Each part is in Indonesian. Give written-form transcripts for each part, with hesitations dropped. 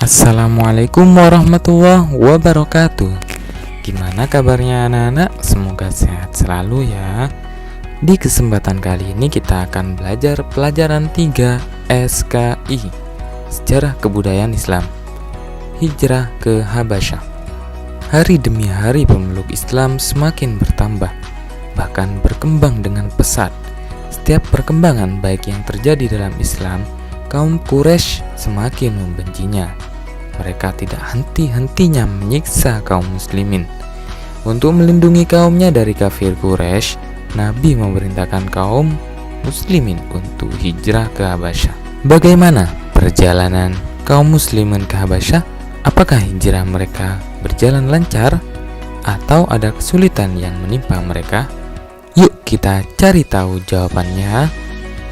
Assalamualaikum warahmatullahi wabarakatuh. Gimana kabarnya anak-anak? Semoga sehat selalu ya. Di kesempatan kali ini kita akan belajar pelajaran 3 SKI, Sejarah Kebudayaan Islam, Hijrah ke Habasyah. Hari demi hari pemeluk Islam semakin bertambah, bahkan berkembang dengan pesat. Setiap perkembangan baik yang terjadi dalam Islam, kaum Quraisy semakin membencinya. Mereka tidak henti-hentinya menyiksa kaum muslimin. Untuk melindungi kaumnya dari kafir Quraisy, Nabi memerintahkan kaum muslimin untuk hijrah ke Habasyah. Bagaimana perjalanan kaum muslimin ke Habasyah? Apakah hijrah mereka berjalan lancar atau ada kesulitan yang menimpa mereka? Yuk kita cari tahu jawabannya.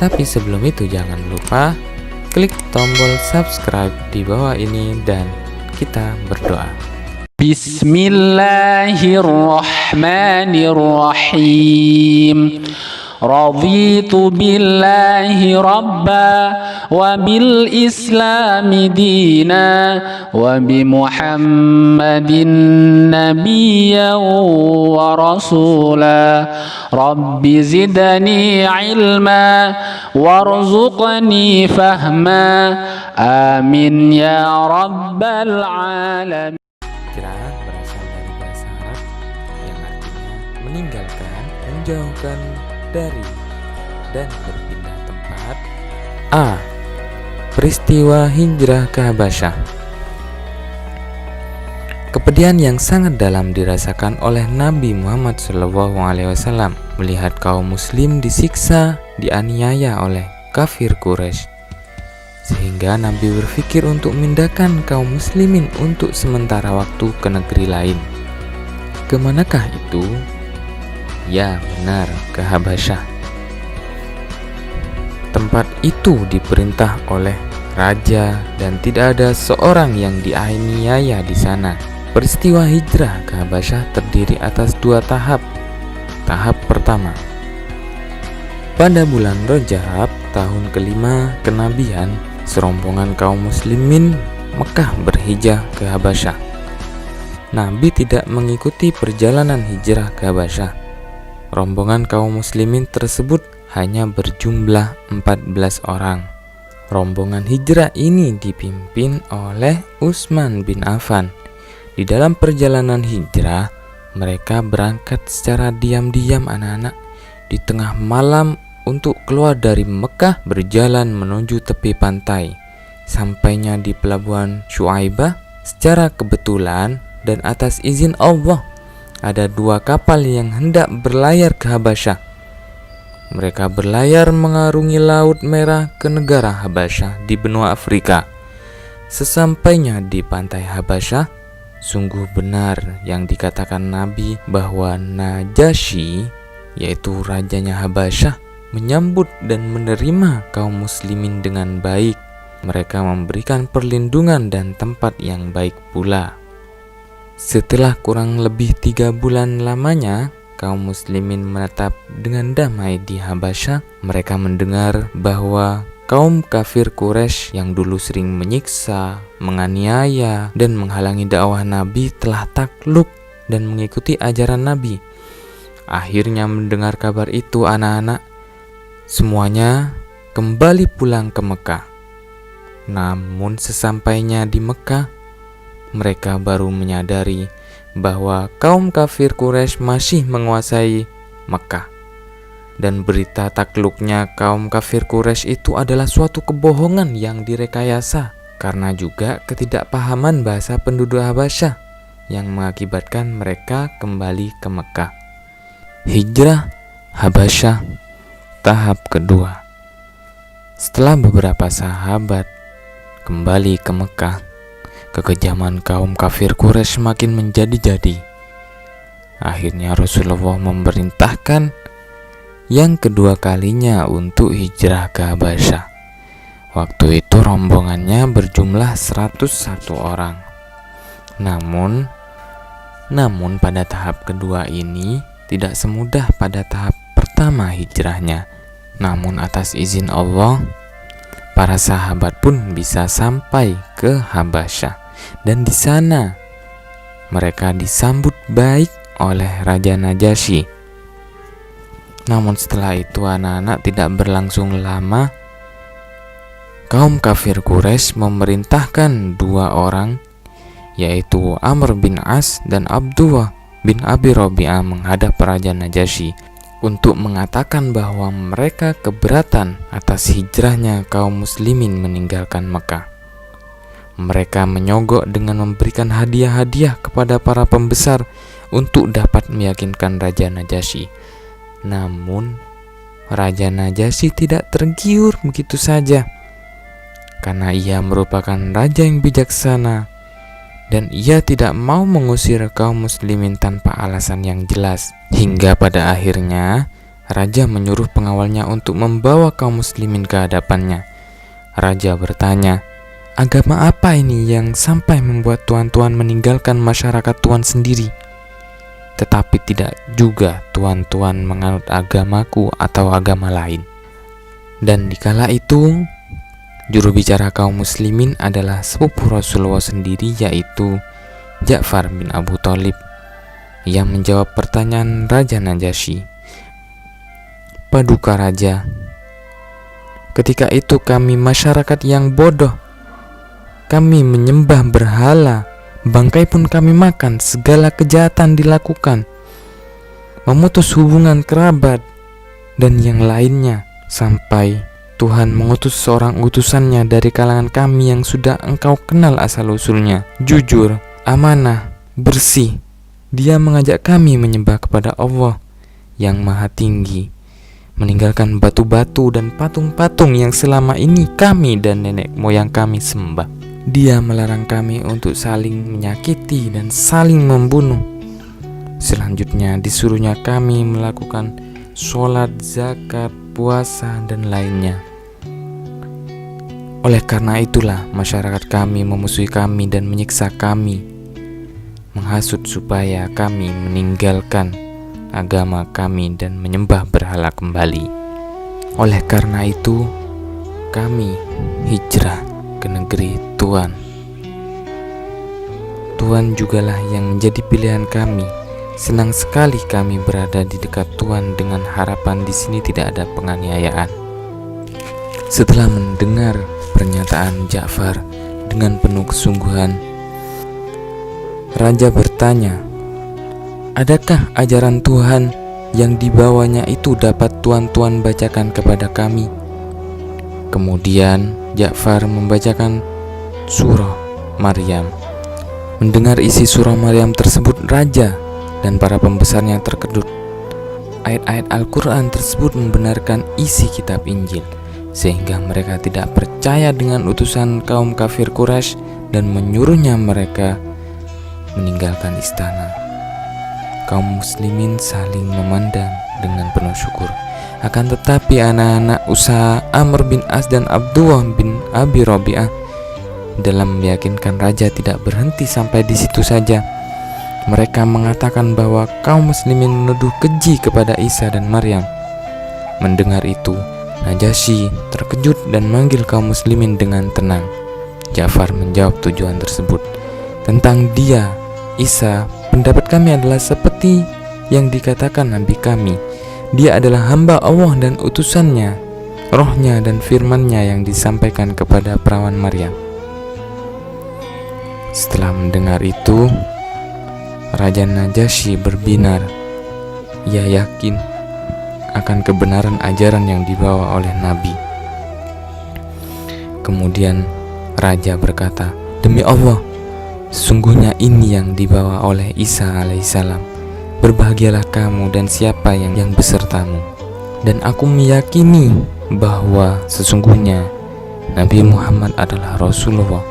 Tapi sebelum itu jangan lupa klik tombol subscribe di bawah ini dan kita berdoa. Bismillahirrahmanirrahim. Raditu billahi rabba wa bil islami dina wa bi muhammadin nabiyyan wa rasula. Rabbi zidni ilma warzuqni fahma. Amin ya rabbal alamin. Hijrah berasal dari bahasa Arab yang artinya meninggalkan, menjauhkan dari, dan berpindah tempat. A. Peristiwa hijrah ke Habasyah. Kepedihan yang sangat dalam dirasakan oleh Nabi Muhammad SAW melihat kaum muslim disiksa, dianiaya oleh kafir Quraisy, sehingga Nabi berpikir untuk memindahkan kaum muslimin untuk sementara waktu ke negeri lain. Kemanakah itu? Ya benar, ke Habasyah. Tempat itu diperintah oleh raja dan tidak ada seorang yang dianiaya di sana. Peristiwa hijrah ke Habasyah terdiri atas 2 tahap. Tahap pertama, pada bulan Rajab tahun kelima kenabian, serombongan kaum muslimin Mekah berhijrah ke Habasyah. Nabi tidak mengikuti perjalanan hijrah ke Habasyah. Rombongan kaum muslimin tersebut hanya berjumlah 14 orang. Rombongan hijrah ini dipimpin oleh Utsman bin Affan. Di dalam perjalanan hijrah, mereka berangkat secara diam-diam anak-anak di tengah malam untuk keluar dari Mekah berjalan menuju tepi pantai. Sampainya di pelabuhan Syuaibah secara kebetulan dan atas izin Allah, ada 2 kapal yang hendak berlayar ke Habasyah. Mereka berlayar mengarungi Laut Merah ke negara Habasyah di benua Afrika. Sesampainya di pantai Habasyah, sungguh benar yang dikatakan Nabi bahwa Najasyi, yaitu rajanya Habasyah, menyambut dan menerima kaum muslimin dengan baik. Mereka memberikan perlindungan dan tempat yang baik pula. Setelah kurang lebih 3 bulan lamanya kaum muslimin menetap dengan damai di Habasyah, mereka mendengar bahwa kaum kafir Quraisy yang dulu sering menyiksa, menganiaya, dan menghalangi dakwah Nabi telah takluk dan mengikuti ajaran Nabi. Akhirnya mendengar kabar itu anak-anak, semuanya kembali pulang ke Mekah. Namun sesampainya di Mekah, mereka baru menyadari bahwa kaum kafir Quraisy masih menguasai Mekah. Dan berita takluknya kaum kafir Quraisy itu adalah suatu kebohongan yang direkayasa, karena juga ketidakpahaman bahasa penduduk Habasyah yang mengakibatkan mereka kembali ke Mekah. Hijrah Habasyah tahap kedua. Setelah beberapa sahabat kembali ke Mekah, kekejaman kaum kafir Quraisy semakin menjadi-jadi. Akhirnya Rasulullah memerintahkan yang kedua kalinya untuk hijrah ke Habasyah. Waktu itu rombongannya berjumlah 101 orang. Namun pada tahap kedua ini tidak semudah pada tahap pertama hijrahnya. Namun atas izin Allah, Para sahabat pun bisa sampai ke Habasyah, dan di sana mereka disambut baik oleh Raja Najasyi. Namun setelah itu anak-anak tidak berlangsung lama, kaum kafir Quraisy memerintahkan dua orang, yaitu Amr bin As dan Abdullah bin Abi Rabi'ah menghadap Raja Najasyi untuk mengatakan bahwa mereka keberatan atas hijrahnya kaum muslimin meninggalkan Mekah. Mereka menyogok dengan memberikan hadiah-hadiah kepada para pembesar untuk dapat meyakinkan Raja Najasyi. Namun Raja Najasyi tidak tergiur begitu saja, karena ia merupakan raja yang bijaksana dan ia tidak mau mengusir kaum muslimin tanpa alasan yang jelas. Hingga pada akhirnya raja menyuruh pengawalnya untuk membawa kaum muslimin ke hadapannya. Raja bertanya, agama apa ini yang sampai membuat tuan-tuan meninggalkan masyarakat tuan sendiri? Tetapi tidak juga tuan-tuan menganut agamaku atau agama lain. Dan dikala itu juru bicara kaum muslimin adalah sepupu Rasulullah sendiri, yaitu Ja'far bin Abu Thalib, yang menjawab pertanyaan Raja Najasyi. Paduka Raja, ketika itu kami masyarakat yang bodoh. Kami menyembah berhala, bangkai pun kami makan, segala kejahatan dilakukan, memutus hubungan kerabat, dan yang lainnya, sampai Tuhan mengutus seorang utusannya dari kalangan kami yang sudah engkau kenal asal-usulnya, jujur, amanah, bersih. Dia mengajak kami menyembah kepada Allah yang Maha Tinggi, meninggalkan batu-batu dan patung-patung yang selama ini kami dan nenek moyang kami sembah. Dia melarang kami untuk saling menyakiti dan saling membunuh. Selanjutnya disuruhnya kami melakukan sholat, zakat, puasa, dan lainnya. Oleh karena itulah masyarakat kami memusuhi kami dan menyiksa kami, menghasut supaya kami meninggalkan agama kami dan menyembah berhala kembali. Oleh karena itu kami hijrah ke negeri Tuan. Tuan jugalah yang menjadi pilihan kami. Senang sekali kami berada di dekat Tuan dengan harapan di sini tidak ada penganiayaan. Setelah mendengar pernyataan Ja'far dengan penuh kesungguhan, Raja bertanya, adakah ajaran Tuhan yang dibawanya itu dapat tuan-tuan bacakan kepada kami? Kemudian Ja'far membacakan surah Maryam. Mendengar isi surah Maryam tersebut, Raja dan para pembesarnya terkejut. Ayat-ayat Al-Quran tersebut membenarkan isi kitab Injil, sehingga mereka tidak percaya dengan utusan kaum kafir Quraisy dan menyuruhnya mereka meninggalkan istana. Kaum muslimin saling memandang dengan penuh syukur. Akan tetapi anak-anak usaha Amr bin As dan Abdullah bin Abi Rabi'ah dalam meyakinkan raja tidak berhenti sampai di situ saja. Mereka mengatakan bahwa kaum muslimin menuduh keji kepada Isa dan Maryam. Mendengar itu, Najasyi terkejut dan manggil kaum muslimin dengan tenang. Ja'far menjawab tujuan tersebut. Tentang dia, Isa, pendapat kami adalah seperti yang dikatakan Nabi kami. Dia adalah hamba Allah dan utusannya, rohnya dan firmannya yang disampaikan kepada perawan Maryam. Setelah mendengar itu, Raja Najasyi berbinar. Ia yakin akan kebenaran ajaran yang dibawa oleh Nabi. Kemudian Raja berkata, demi Allah, sesungguhnya ini yang dibawa oleh Isa alaihissalam. Berbahagialah kamu dan siapa yang besertamu. Dan aku meyakini bahwa sesungguhnya Nabi Muhammad adalah Rasulullah.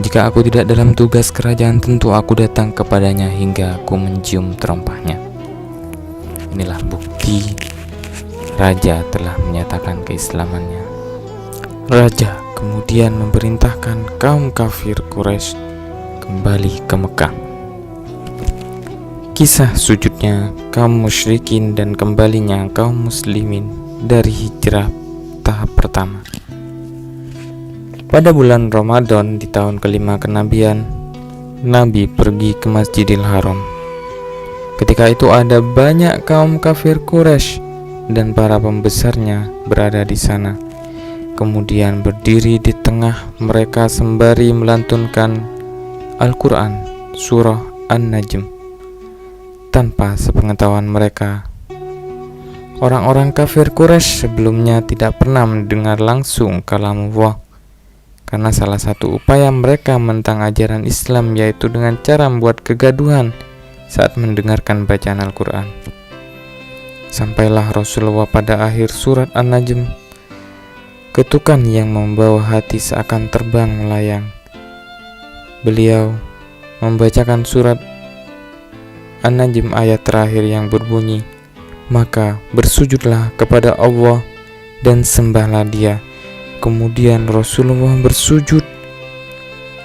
Jika aku tidak dalam tugas kerajaan, tentu aku datang kepadanya hingga aku mencium terompahnya. Inilah bukti Raja telah menyatakan keislamannya. Raja kemudian memerintahkan kaum kafir Quraisy kembali ke Mekah. Kisah sujudnya kaum musyrikin dan kembalinya kaum muslimin dari hijrah tahap pertama. Pada bulan Ramadan di tahun kelima kenabian, Nabi pergi ke Masjidil Haram. Ketika itu ada banyak kaum kafir Quraisy dan para pembesarnya berada di sana. Kemudian berdiri di tengah mereka sembari melantunkan Al-Quran surah An-Najm tanpa sepengetahuan mereka. Orang-orang kafir Quraisy sebelumnya tidak pernah mendengar langsung kalamullah, karena salah satu upaya mereka menentang ajaran Islam yaitu dengan cara membuat kegaduhan saat mendengarkan bacaan Al-Quran. Sampailah Rasulullah pada akhir surat An-Najm, ketukan yang membawa hati seakan terbang melayang. Beliau membacakan surat An-Najm ayat terakhir yang berbunyi, "Maka bersujudlah kepada Allah dan sembahlah Dia." Kemudian Rasulullah bersujud.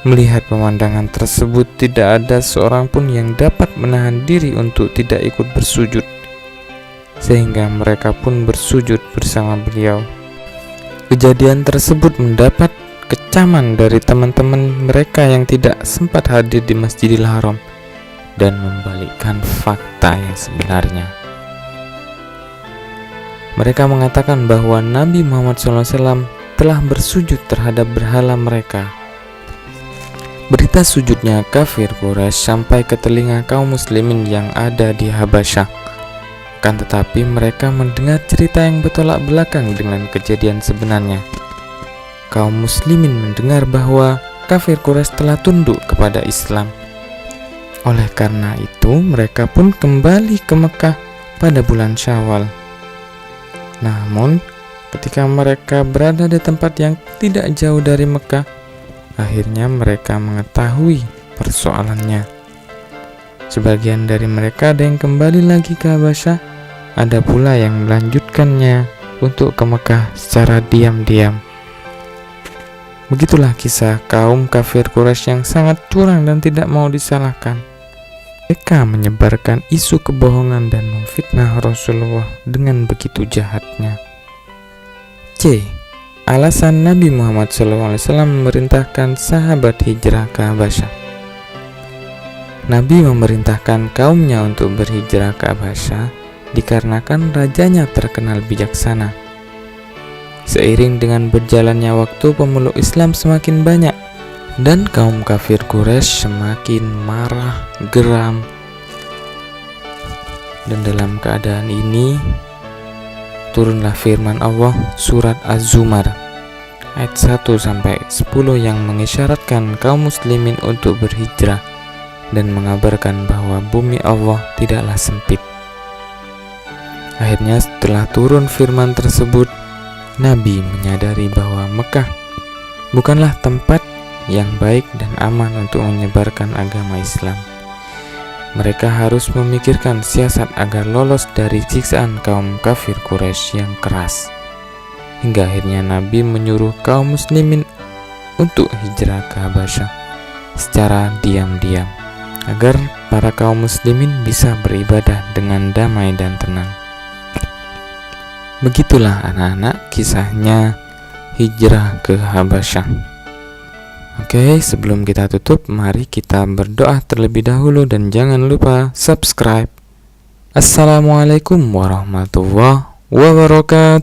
Melihat pemandangan tersebut, tidak ada seorang pun yang dapat menahan diri untuk tidak ikut bersujud, sehingga mereka pun bersujud bersama beliau. Kejadian tersebut mendapat kecaman dari teman-teman mereka yang tidak sempat hadir di Masjidil Haram dan membalikkan fakta yang sebenarnya. Mereka mengatakan bahwa Nabi Muhammad SAW telah bersujud terhadap berhala mereka. Berita sujudnya kafir Quraisy sampai ke telinga kaum muslimin yang ada di Habasyah. Akan tetapi mereka mendengar cerita yang bertolak belakang dengan kejadian sebenarnya. Kaum muslimin mendengar bahwa kafir Quraisy telah tunduk kepada Islam. Oleh karena itu mereka pun kembali ke Mekah pada bulan Syawal. Namun ketika mereka berada di tempat yang tidak jauh dari Mekah, akhirnya mereka mengetahui persoalannya. Sebagian dari mereka ada yang kembali lagi ke Habasyah, ada pula yang melanjutkannya untuk ke Mekah secara diam-diam. Begitulah kisah kaum kafir Quraisy yang sangat curang dan tidak mau disalahkan. Mereka menyebarkan isu kebohongan dan memfitnah Rasulullah dengan begitu jahatnya. C. Alasan Nabi Muhammad SAW memerintahkan sahabat hijrah ke Habasyah. Nabi memerintahkan kaumnya untuk berhijrah ke Habasyah dikarenakan rajanya terkenal bijaksana. Seiring dengan berjalannya waktu, pemeluk Islam semakin banyak dan kaum kafir Quraisy semakin marah, geram. Dan dalam keadaan ini turunlah firman Allah surat Az-Zumar ayat 1-10 yang mengisyaratkan kaum muslimin untuk berhijrah dan mengabarkan bahwa bumi Allah tidaklah sempit. Akhirnya setelah turun firman tersebut, Nabi menyadari bahwa Mekah bukanlah tempat yang baik dan aman untuk menyebarkan agama Islam. Mereka harus memikirkan siasat agar lolos dari siksaan kaum kafir Quraisy yang keras. Hingga akhirnya Nabi menyuruh kaum muslimin untuk hijrah ke Habasyah secara diam-diam, agar para kaum muslimin bisa beribadah dengan damai dan tenang. Begitulah anak-anak kisahnya hijrah ke Habasyah. Oke, sebelum kita tutup, mari kita berdoa terlebih dahulu dan jangan lupa subscribe. Assalamualaikum warahmatullahi wabarakatuh.